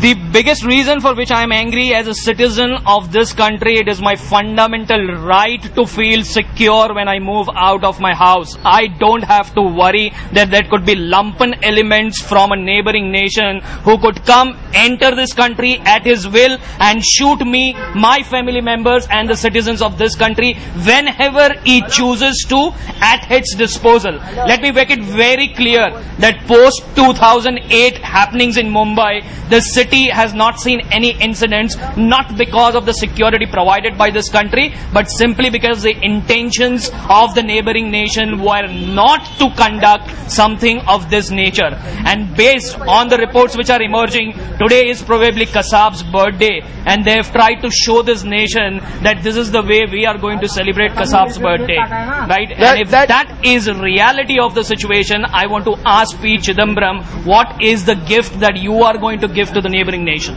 The biggest reason for which I am angry as a citizen of this country, it is my fundamental right to feel secure when I move out of my house. I don't have to worry that there could be lumpen elements from a neighboring nation who could come, enter this country at his will and shoot me, my family members and the citizens of this country whenever he chooses to at its disposal. Let me make it very clear that post 2008 happenings in Mumbai, the city has not seen any incidents, not because of the security provided by this country, but simply because the intentions of the neighboring nation were not to conduct something of this nature. And based on the reports which are emerging, today is probably Kasab's birthday, and they have tried to show this nation that this is the way we are going to celebrate Kasab's birthday, right? And if that is reality of the situation, I want to ask P. Chidambaram, what is the gift that you are going to give to the neighboring nation?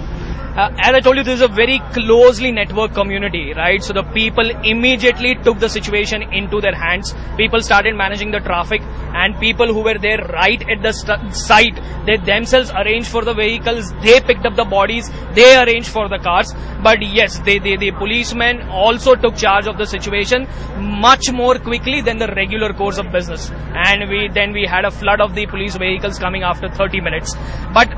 As I told you, this is a very closely networked community, right? So the people immediately took the situation into their hands. People started managing the traffic, and people who were there right at the site, they themselves arranged for the vehicles, they picked up the bodies, they arranged for the cars. But yes, the policemen also took charge of the situation much more quickly than the regular course of business. And we had a flood of the police vehicles coming after 30 minutes. But,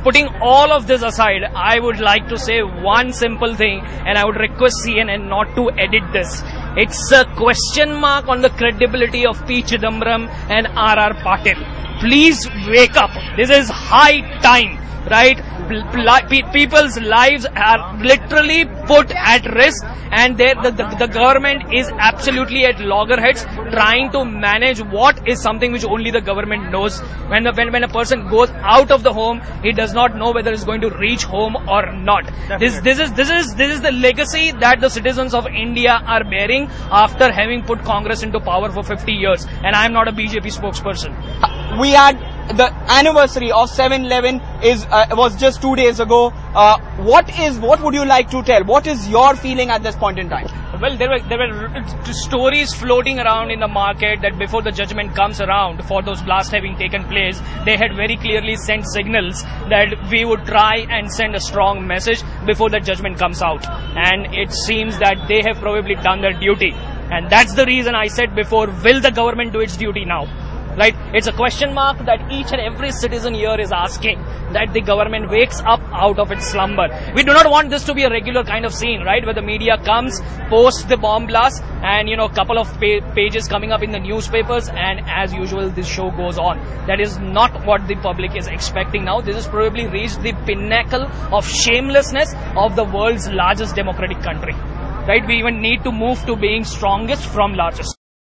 putting all of this aside, I would like to say one simple thing, and I would request CNN not to edit this. It's a question mark on the credibility of P. Chidambaram and R.R. Patil. Please wake up. This is high time, right? People's lives are literally put at risk, and the government is absolutely at loggerheads trying to manage what is something which only the government knows. When a person goes out of the home, he does not know whether he's going to reach home or not. This is the legacy that the citizens of India are bearing after having put Congress into power for 50 years. And I am not a BJP spokesperson. We had the anniversary of 7/11 was just 2 days ago. What would you like to tell? What is your feeling at this point in time? Well, there were stories floating around in the market that before the judgment comes around for those blasts having taken place, they had very clearly sent signals that we would try and send a strong message before the judgment comes out. And it seems that they have probably done their duty. And that's the reason I said before, will the government do its duty now? Right? It's a question mark that each and every citizen here is asking, that the government wakes up out of its slumber. We do not want this to be a regular kind of scene, right? Where the media comes, posts the bomb blast, and a couple of pages coming up in the newspapers, and as usual this show goes on. That is not what the public is expecting now. This has probably reached the pinnacle of shamelessness of the world's largest democratic country. Right? We even need to move to being strongest from largest.